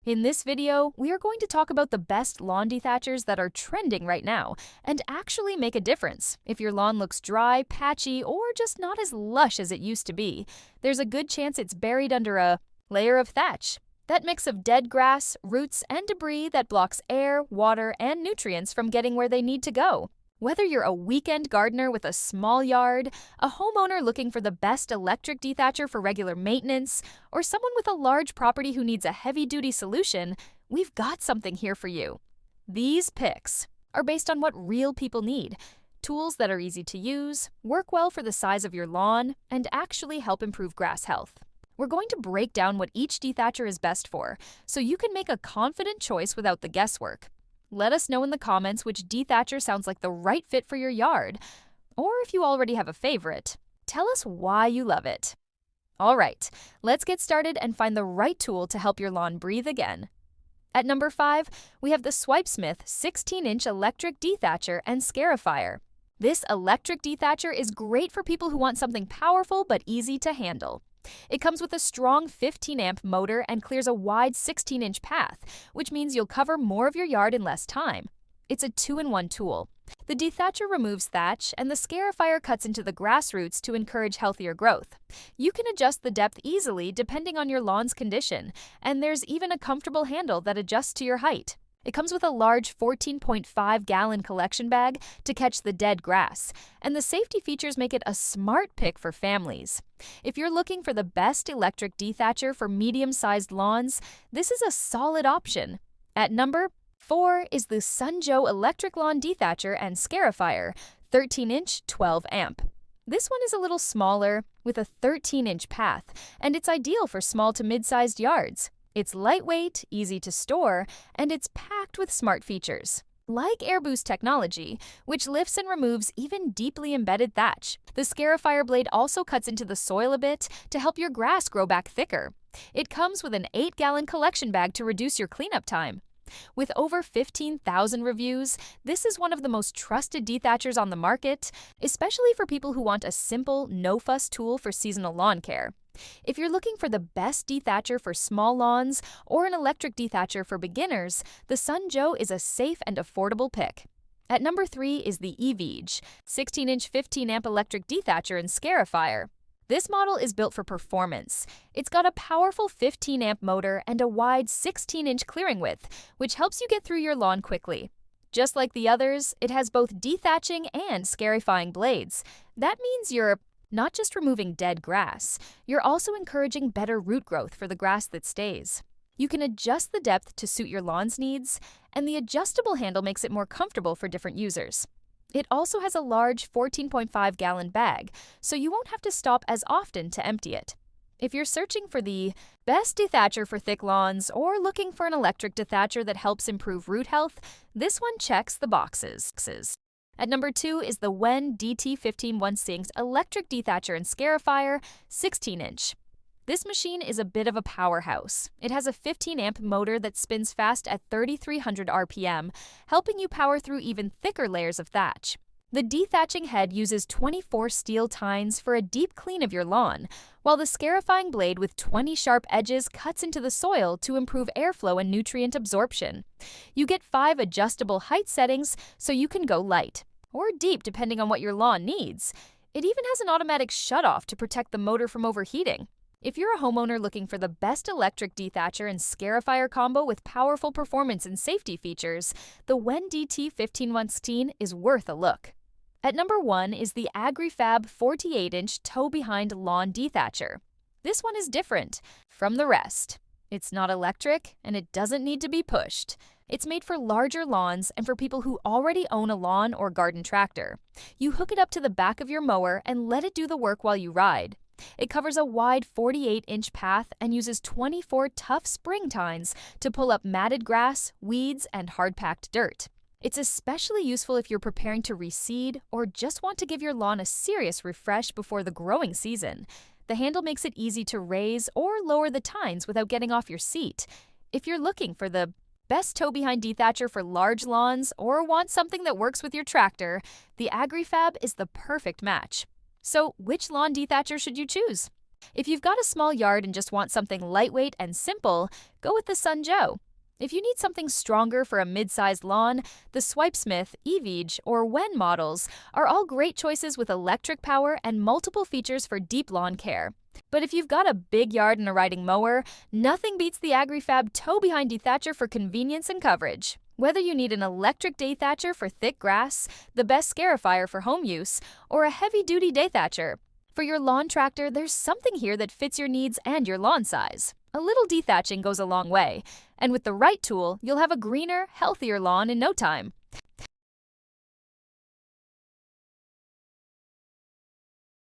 In this video, we are going to talk about the best lawn dethatchers that are trending right now and actually make a difference. If your lawn looks dry, patchy, or just not as lush as it used to be, there's a good chance it's buried under a layer of thatch. That mix of dead grass, roots, and debris that blocks air, water, and nutrients from getting where they need to go. Whether you're a weekend gardener with a small yard, a homeowner looking for the best electric dethatcher for regular maintenance, or someone with a large property who needs a heavy-duty solution, we've got something here for you. These picks are based on what real people need. Tools that are easy to use, work well for the size of your lawn, and actually help improve grass health. We're going to break down what each dethatcher is best for, so you can make a confident choice without the guesswork. Let us know in the comments which dethatcher sounds like the right fit for your yard, or if you already have a favorite, tell us why you love it. All right, let's get started and find the right tool to help your lawn breathe again. At number 5, we have the Swipesmith 16-inch electric dethatcher and scarifier. This electric dethatcher is great for people who want something powerful but easy to handle. It comes with a strong 15-amp motor and clears a wide 16-inch path, which means you'll cover more of your yard in less time. It's a 2-in-1 tool. The dethatcher removes thatch, and the scarifier cuts into the grass roots to encourage healthier growth. You can adjust the depth easily depending on your lawn's condition, and there's even a comfortable handle that adjusts to your height. It comes with a large 14.5-gallon collection bag to catch the dead grass, and the safety features make it a smart pick for families. If you're looking for the best electric dethatcher for medium-sized lawns, this is a solid option. At number 4 is the SunJoe Electric Lawn Dethatcher and Scarifier, 13-inch, 12-amp. This one is a little smaller, with a 13-inch path, and it's ideal for small to mid-sized yards. It's lightweight, easy to store, and it's packed with smart features. Like Air Boost technology, which lifts and removes even deeply embedded thatch, the Scarifier blade also cuts into the soil a bit to help your grass grow back thicker. It comes with an 8-gallon collection bag to reduce your cleanup time. With over 15,000 reviews, this is one of the most trusted dethatchers on the market, especially for people who want a simple, no-fuss tool for seasonal lawn care. If you're looking for the best dethatcher for small lawns or an electric dethatcher for beginners, the SunJoe is a safe and affordable pick. At number 3 is the Eveage 16-inch 15-amp electric dethatcher and scarifier. This model is built for performance. It's got a powerful 15-amp motor and a wide 16-inch clearing width, which helps you get through your lawn quickly. Just like the others, it has both dethatching and scarifying blades. That means you're not just removing dead grass, you're also encouraging better root growth for the grass that stays. You can adjust the depth to suit your lawn's needs, and the adjustable handle makes it more comfortable for different users. It also has a large 14.5-gallon bag, so you won't have to stop as often to empty it. If you're searching for the best dethatcher for thick lawns or looking for an electric dethatcher that helps improve root health, this one checks the boxes. At number 2 is the WEN DT1516 electric dethatcher and scarifier, 16-inch. This machine is a bit of a powerhouse. It has a 15-amp motor that spins fast at 3,300 RPM, helping you power through even thicker layers of thatch. The dethatching head uses 24 steel tines for a deep clean of your lawn, while the scarifying blade with 20 sharp edges cuts into the soil to improve airflow and nutrient absorption. You get 5 adjustable height settings so you can go light or deep depending on what your lawn needs. It even has an automatic shutoff to protect the motor from overheating. If you're a homeowner looking for the best electric dethatcher and scarifier combo with powerful performance and safety features, the WEN DT1516 is worth a look. At number 1 is the Agri-Fab 48-inch toe-behind lawn dethatcher. This one is different from the rest. It's not electric, and it doesn't need to be pushed. It's made for larger lawns and for people who already own a lawn or garden tractor. You hook it up to the back of your mower and let it do the work while you ride. It covers a wide 48-inch path and uses 24 tough spring tines to pull up matted grass, weeds, and hard-packed dirt. It's especially useful if you're preparing to reseed or just want to give your lawn a serious refresh before the growing season. The handle makes it easy to raise or lower the tines without getting off your seat. If you're looking for the best toe-behind dethatcher for large lawns or want something that works with your tractor, the Agri-Fab is the perfect match. So, which lawn dethatcher should you choose? If you've got a small yard and just want something lightweight and simple, go with the SunJoe. If you need something stronger for a mid-sized lawn, the Swipesmith, Eveage, or WEN models are all great choices with electric power and multiple features for deep lawn care. But if you've got a big yard and a riding mower, nothing beats the Agri-Fab tow-behind dethatcher for convenience and coverage. Whether you need an electric dethatcher for thick grass, the best scarifier for home use, or a heavy-duty dethatcher, for your lawn tractor, there's something here that fits your needs and your lawn size. A little dethatching goes a long way, and with the right tool, you'll have a greener, healthier lawn in no time.